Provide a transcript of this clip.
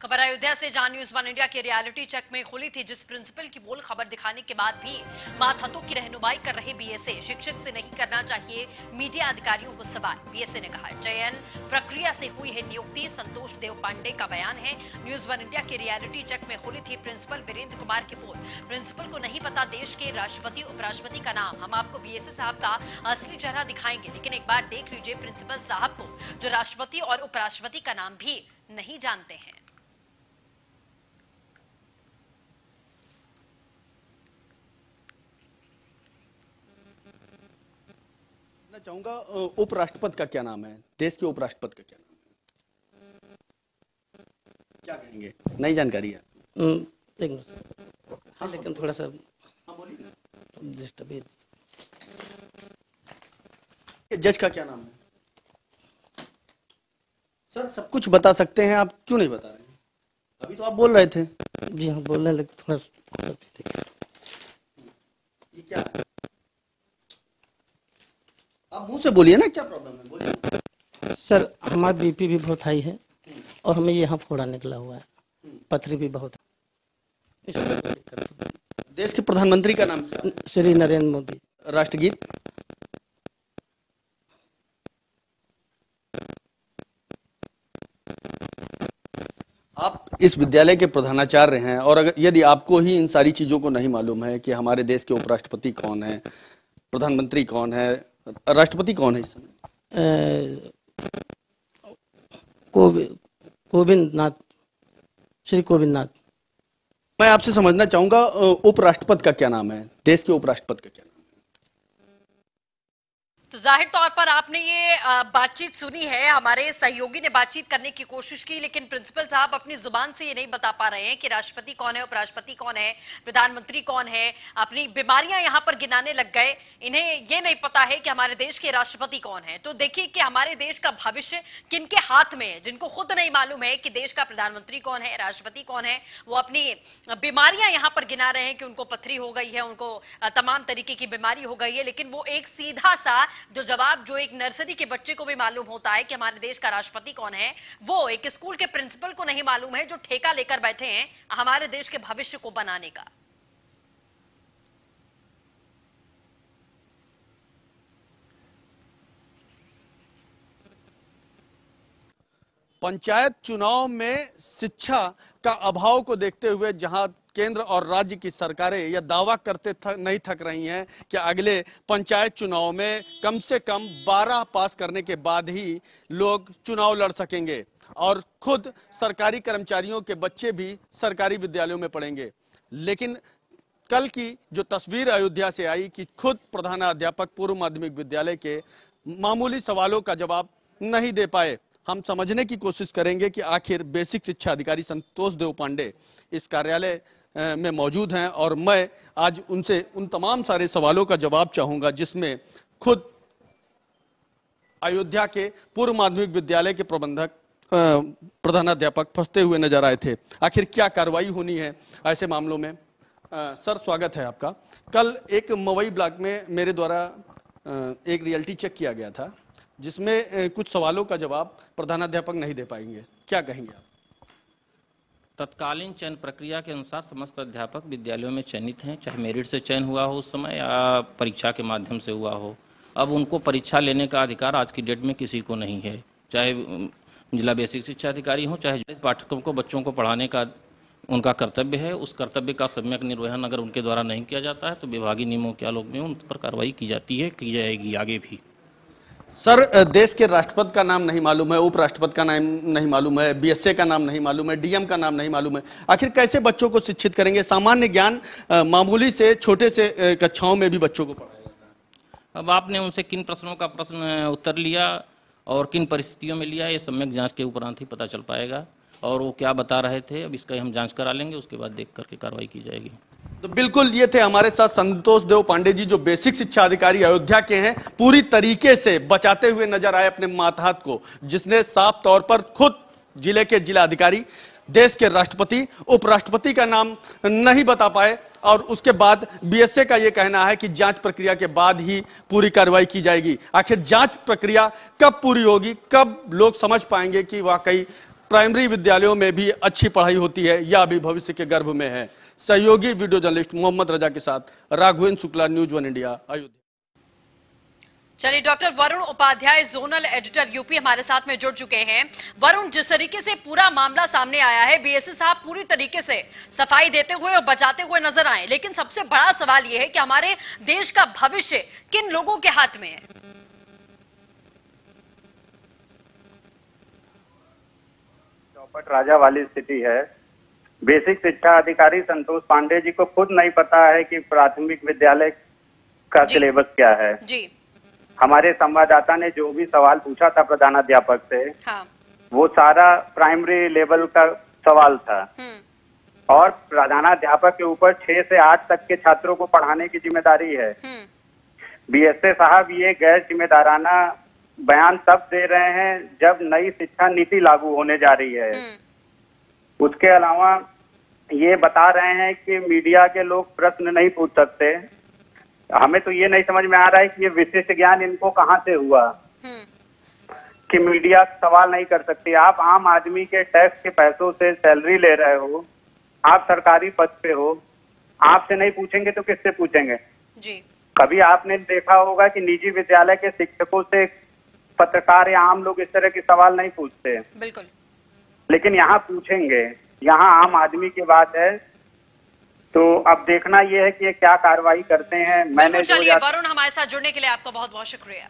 खबर अयोध्या से, जहां न्यूज वन इंडिया के रियलिटी चेक में खुली थी जिस प्रिंसिपल की बोल खबर दिखाने के बाद भी मातहतों की रहनुमाई कर रहे बीएसए। शिक्षक से नहीं करना चाहिए मीडिया अधिकारियों को सवाल। बीएसए ने कहा चयन प्रक्रिया से हुई है नियुक्ति। संतोष देव पांडे का बयान है। न्यूज वन इंडिया के रियलिटी चेक में खुली थी प्रिंसिपल वीरेंद्र कुमार की बोल। प्रिंसिपल को नहीं पता देश के राष्ट्रपति उपराष्ट्रपति का नाम। हम आपको बीएसए साहब का असली चेहरा दिखाएंगे, लेकिन एक बार देख लीजिए प्रिंसिपल साहब को, जो राष्ट्रपति और उपराष्ट्रपति का नाम भी नहीं जानते हैं। मैं चाहूंगा उपराष्ट्रपति का क्या नाम है, देश के उपराष्ट्रपति का क्या नाम है, क्या कहेंगे? नई जानकारी है। एक मिनट। हाँ, लेकिन थोड़ा सा डिस्टर्ब। जज का क्या नाम है? सर सब कुछ बता सकते हैं, आप क्यों नहीं बता रहे हैं? अभी तो आप बोल रहे थे। जी हाँ, बोल रहे हैं, लेकिन थोड़ा ये क्या है? आप मुंह से बोलिए ना, क्या प्रॉब्लम है, बोलिए। सर, हमारा बीपी भी बहुत हाई है और हमें यहाँ फोड़ा निकला हुआ है, पथरी भी बहुत है। देश के प्रधानमंत्री का नाम क्या है? श्री नरेंद्र मोदी। राष्ट्रगीत? आप इस विद्यालय के प्रधानाचार्य हैं और अगर यदि आपको ही इन सारी चीजों को नहीं मालूम है कि हमारे देश के उपराष्ट्रपति कौन है, प्रधानमंत्री कौन है, राष्ट्रपति कौन है इस समय? कोविंद नाथ, श्री कोविंद नाथ। मैं आपसे समझना चाहूंगा उपराष्ट्रपति का क्या नाम है, देश के उपराष्ट्रपति का क्या नाम है? तो जाहिर तौर पर आपने ये बातचीत सुनी है। हमारे सहयोगी ने बातचीत करने की कोशिश की, लेकिन प्रिंसिपल साहब अपनी जुबान से ये नहीं बता पा रहे हैं कि राष्ट्रपति कौन है, उपराष्ट्रपति कौन है, प्रधानमंत्री कौन है। अपनी बीमारियां यहां पर गिनाने लग गए। इन्हें ये नहीं पता है कि हमारे देश के राष्ट्रपति कौन है। तो देखिए कि हमारे देश का भविष्य किनके हाथ में है, जिनको खुद नहीं मालूम है कि देश का प्रधानमंत्री कौन है, राष्ट्रपति कौन है। वो अपनी बीमारियां यहां पर गिना रहे हैं कि उनको पथरी हो गई है, उनको तमाम तरीके की बीमारी हो गई है। लेकिन वो एक सीधा सा जो जवाब जो एक नर्सरी के बच्चे को भी मालूम होता है कि हमारे देश का राष्ट्रपति कौन है, वो एक स्कूल के प्रिंसिपल को नहीं मालूम है, जो ठेका लेकर बैठे हैं हमारे देश के भविष्य को बनाने का। पंचायत चुनाव में शिक्षा का अभाव को देखते हुए जहां केंद्र और राज्य की सरकारें यह दावा करते नहीं थक रही हैं कि अगले पंचायत चुनाव में कम से कम 12 पास करने के बाद ही लोग चुनाव लड़ सकेंगे और खुद सरकारी कर्मचारियों के बच्चे भी सरकारी विद्यालयों में पढ़ेंगे। लेकिन कल की जो तस्वीर अयोध्या से आई कि खुद प्रधानाध्यापक पूर्व माध्यमिक विद्यालय के मामूली सवालों का जवाब नहीं दे पाए। हम समझने की कोशिश करेंगे कि आखिर बेसिक शिक्षा अधिकारी संतोष देव पांडे इस कार्यालय में मौजूद हैं और मैं आज उनसे उन तमाम सारे सवालों का जवाब चाहूंगा जिसमें खुद अयोध्या के पूर्व माध्यमिक विद्यालय के प्रबंधक प्रधानाध्यापक फंसते हुए नजर आए थे। आखिर क्या कार्रवाई होनी है ऐसे मामलों में? सर स्वागत है आपका। कल एक मवई ब्लॉक में मेरे द्वारा एक रियलिटी चेक किया गया था जिसमें कुछ सवालों का जवाब प्रधानाध्यापक नहीं दे पाएंगे, क्या कहेंगे आप? तत्कालीन चयन प्रक्रिया के अनुसार समस्त अध्यापक विद्यालयों में चयनित हैं, चाहे मेरिट से चयन हुआ हो उस समय या परीक्षा के माध्यम से हुआ हो। अब उनको परीक्षा लेने का अधिकार आज की डेट में किसी को नहीं है, चाहे जिला बेसिक शिक्षा अधिकारी हो, चाहे पाठ्यक्रम को बच्चों को पढ़ाने का उनका कर्तव्य है। उस कर्तव्य का सम्यक निर्वहन अगर उनके द्वारा नहीं किया जाता है तो विभागीय नियमों के आलोक में उन पर कार्रवाई की जाती है, की जाएगी आगे भी। सर देश के राष्ट्रपति का नाम नहीं मालूम है, उपराष्ट्रपति का नाम नहीं मालूम है, बीएसए का नाम नहीं मालूम है, डीएम का नाम नहीं मालूम है। आखिर कैसे बच्चों को शिक्षित करेंगे? सामान्य ज्ञान मामूली से छोटे से कक्षाओं में भी बच्चों को पढ़ाया जाता है। अब आपने उनसे किन प्रश्नों का प्रश्न उत्तर लिया और किन परिस्थितियों में लिया, ये सम्यक जांच के उपरांत ही पता चल पाएगा। और वो क्या बता रहे थे, अब इसका हम जांच करा लेंगे, उसके बाद देख करके कार्रवाई की जाएगी। तो बिल्कुल ये थे हमारे साथ संतोष देव पांडे जी, जो बेसिक शिक्षा अधिकारी अयोध्या के हैं। पूरी तरीके से बचाते हुए नजर आए अपने मातहत को, जिसने साफ तौर पर खुद जिले के जिला अधिकारी, देश के राष्ट्रपति, उपराष्ट्रपति का नाम नहीं बता पाए और उसके बाद बीएसए का यह कहना है कि जांच प्रक्रिया के बाद ही पूरी कार्रवाई की जाएगी। आखिर जांच प्रक्रिया कब पूरी होगी, कब लोग समझ पाएंगे कि वाकई प्राइमरी विद्यालयों में भी अच्छी पढ़ाई होती है या अभी भविष्य के गर्भ में है? सहयोगी वीडियो जर्नलिस्ट मोहम्मद रजा के साथ राघवेंद्र शुक्ला, न्यूज 1 इंडिया, अयोध्या। चलिए, doctor Varun Upadhyay, zonal editor UP, हमारे साथ में जुड़ चुके हैं। वरुण, जिस तरीके से पूरा मामला सामने आया है, बीएसए साहब पूरी तरीके से सफाई देते हुए और बचाते हुए नजर आए, लेकिन सबसे बड़ा सवाल यह है कि हमारे देश का भविष्य किन लोगों के हाथ में है? चौपट राजा वाली स्थिति है। बेसिक शिक्षा अधिकारी संतोष पांडे जी को खुद नहीं पता है कि प्राथमिक विद्यालय का सिलेबस क्या है। जी। हमारे संवाददाता ने जो भी सवाल पूछा था प्रधानाध्यापक से, हाँ। वो सारा प्राइमरी लेवल का सवाल था और प्रधानाध्यापक के ऊपर 6 से 8 तक के छात्रों को पढ़ाने की जिम्मेदारी है। बीएसए साहब ये गैर जिम्मेदाराना बयान तब दे रहे हैं जब नई शिक्षा नीति लागू होने जा रही है। उसके अलावा ये बता रहे हैं कि मीडिया के लोग प्रश्न नहीं पूछ सकते। हमें तो ये नहीं समझ में आ रहा है कि ये विशिष्ट ज्ञान इनको कहाँ से हुआ कि मीडिया सवाल नहीं कर सकती। आप आम आदमी के टैक्स के पैसों से सैलरी ले रहे हो, आप सरकारी पद पे हो, आपसे नहीं पूछेंगे तो किससे पूछेंगे? जी। कभी आपने देखा होगा कि निजी विद्यालय के शिक्षकों से पत्रकार या आम लोग इस तरह के सवाल नहीं पूछते। बिल्कुल। लेकिन यहाँ पूछेंगे, यहाँ आम आदमी की बात है। तो अब देखना यह है कि ये क्या कार्रवाई करते हैं। मैंने चलिए, वरुण, हमारे साथ जुड़ने के लिए आपका बहुत बहुत शुक्रिया।